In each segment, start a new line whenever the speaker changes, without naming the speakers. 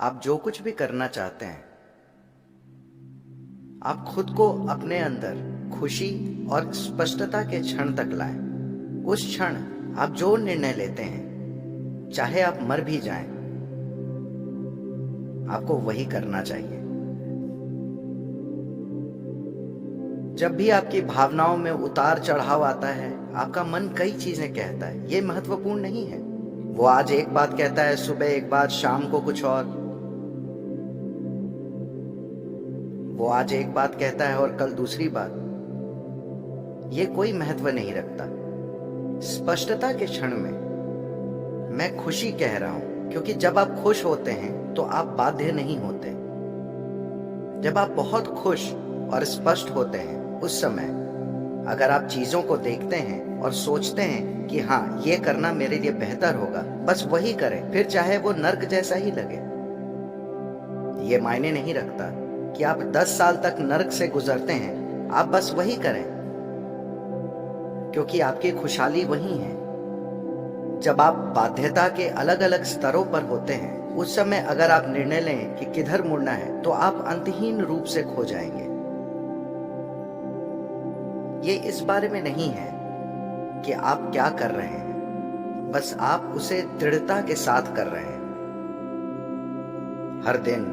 आप जो कुछ भी करना चाहते हैं, आप खुद को अपने अंदर खुशी और स्पष्टता के क्षण तक लाएं। उस क्षण आप जो निर्णय लेते हैं, चाहे आप मर भी जाएं, आपको वही करना चाहिए। जब भी आपकी भावनाओं में उतार चढ़ाव आता है, आपका मन कई चीजें कहता है, ये महत्वपूर्ण नहीं है। वो आज एक बात कहता है, सुबह एक बात, शाम को कुछ और। वो आज एक बात कहता है और कल दूसरी बात। ये कोई महत्व नहीं रखता। स्पष्टता के क्षण में मैं खुशी कह रहा हूं, क्योंकि जब आप खुश होते हैं तो आप बाध्य नहीं होते। जब आप बहुत खुश और स्पष्ट होते हैं, उस समय अगर आप चीजों को देखते हैं और सोचते हैं कि हाँ, ये करना मेरे लिए बेहतर होगा, बस वही करें, फिर चाहे वो नर्क जैसा ही लगे। ये मायने नहीं रखता कि आप 10 साल तक नर्क से गुजरते हैं, आप बस वही करें, क्योंकि आपकी खुशहाली वही है। जब आप बाध्यता के अलग अलग स्तरों पर होते हैं, उस समय अगर आप निर्णय लें कि किधर मुड़ना है, तो आप अंतहीन रूप से खो जाएंगे। ये इस बारे में नहीं है कि आप क्या कर रहे हैं, बस आप उसे दृढ़ता के साथ कर रहे हैं। हर दिन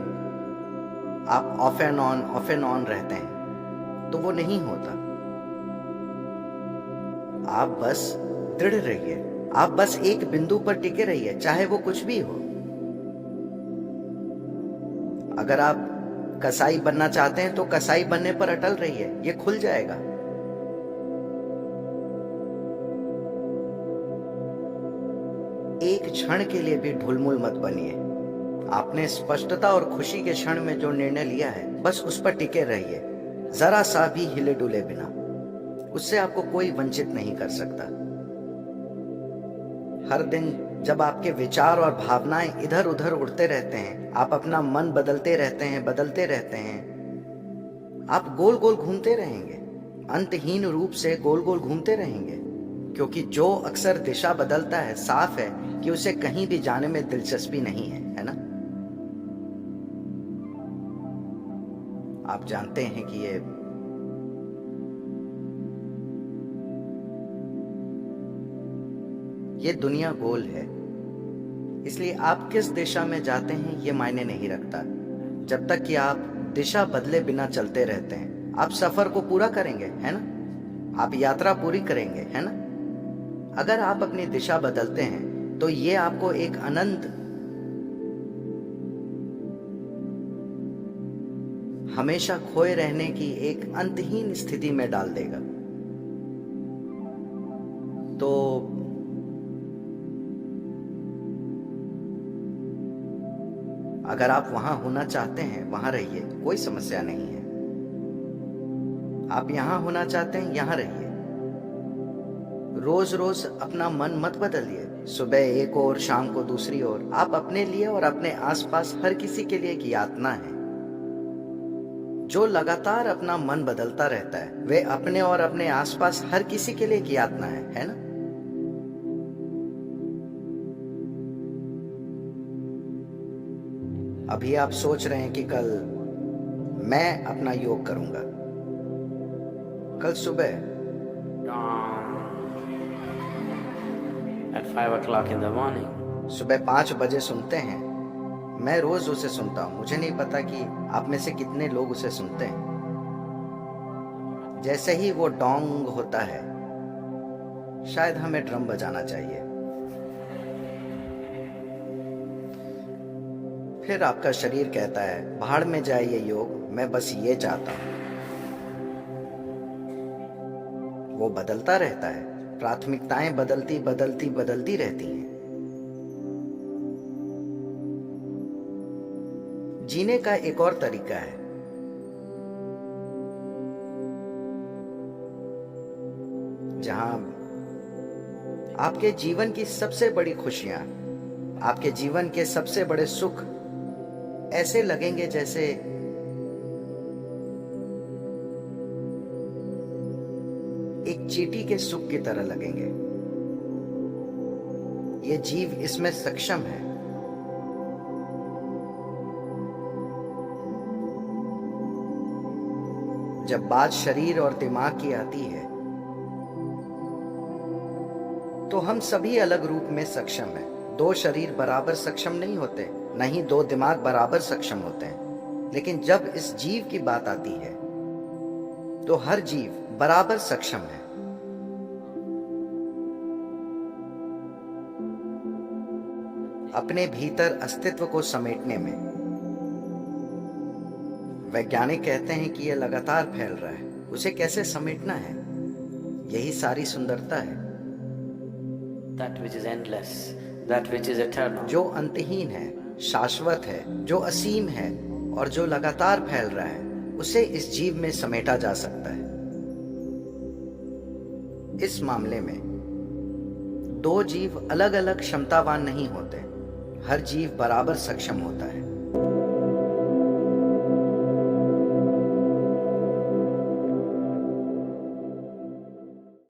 आप ऑफ एंड ऑन रहते हैं, तो वो नहीं होता। आप बस दृढ़ रहिए, आप बस एक बिंदु पर टिके रहिए, चाहे वो कुछ भी हो। अगर आप कसाई बनना चाहते हैं तो कसाई बनने पर अटल रहिए, ये खुल जाएगा। एक क्षण के लिए भी ढुलमुल मत बनिए। आपने स्पष्टता और खुशी के क्षण में जो निर्णय लिया है, बस उस पर टिके रहिए, जरा सा भी हिले डुले बिना। उससे आपको कोई वंचित नहीं कर सकता। हर दिन जब आपके विचार और भावनाएं इधर उधर उड़ते रहते हैं, आप अपना मन बदलते रहते हैं, आप गोल गोल घूमते रहेंगे, अंतहीन रूप से गोल गोल घूमते रहेंगे, क्योंकि जो अक्सर दिशा बदलता है, साफ है कि उसे कहीं भी जाने में दिलचस्पी नहीं है ना? आप जानते हैं कि ये दुनिया गोल है, इसलिए आप किस दिशा में जाते हैं ये मायने नहीं रखता। जब तक कि आप दिशा बदले बिना चलते रहते हैं, आप सफर को पूरा करेंगे, है ना? आप यात्रा पूरी करेंगे, है ना? अगर आप अपनी दिशा बदलते हैं तो ये आपको एक अनंत, हमेशा खोए रहने की एक अंतहीन स्थिति में डाल देगा। तो अगर आप वहां होना चाहते हैं, वहां रहिए, कोई समस्या नहीं है। आप यहां होना चाहते हैं, यहां रहिए। रोज रोज अपना मन मत बदलिए, सुबह एक ओर, शाम को दूसरी ओर। आप अपने लिए और अपने आसपास हर किसी के लिए एक यातना है। जो लगातार अपना मन बदलता रहता है, वे अपने और अपने आसपास हर किसी के लिए एक यातना है ना? अभी आप सोच रहे हैं कि कल मैं अपना योग करूंगा, कल सुबह
at 5 o'clock in the morning.
सुबह 5 बजे सुनते हैं। मैं रोज उसे सुनता हूं। मुझे नहीं पता कि आप में से कितने लोग उसे सुनते हैं। जैसे ही वो डोंग होता है, शायद हमें ड्रम बजाना चाहिए। फिर आपका शरीर कहता है, भाड़ में जाए ये योग, मैं बस ये चाहता हूं। वो बदलता रहता है, प्राथमिकताएं बदलती बदलती बदलती रहती हैं। जीने का एक और तरीका है। जहां आपके जीवन की सबसे बड़ी खुशियां, आपके जीवन के सबसे बड़े सुख ऐसे लगेंगे जैसे एक चींटी के सुख की तरह लगेंगे। ये जीव इसमें सक्षम है। जब बात शरीर और दिमाग की आती है तो हम सभी अलग रूप में सक्षम हैं। दो शरीर बराबर सक्षम नहीं होते, न ही दो दिमाग बराबर सक्षम होते हैं। लेकिन जब इस जीव की बात आती है तो हर जीव बराबर सक्षम है। अपने भीतर अस्तित्व को समेटने में। वैज्ञानिक कहते हैं कि यह लगातार फैल रहा है, उसे कैसे समेटना है, यही सारी सुंदरता है।
That which is endless, that which is eternal.
जो अंतहीन है, शाश्वत है, जो असीम है और जो लगातार फैल रहा है, उसे इस जीव में समेटा जा सकता है। इस मामले में दो जीव अलग अलग क्षमतावान नहीं होते, हर जीव बराबर सक्षम होता है।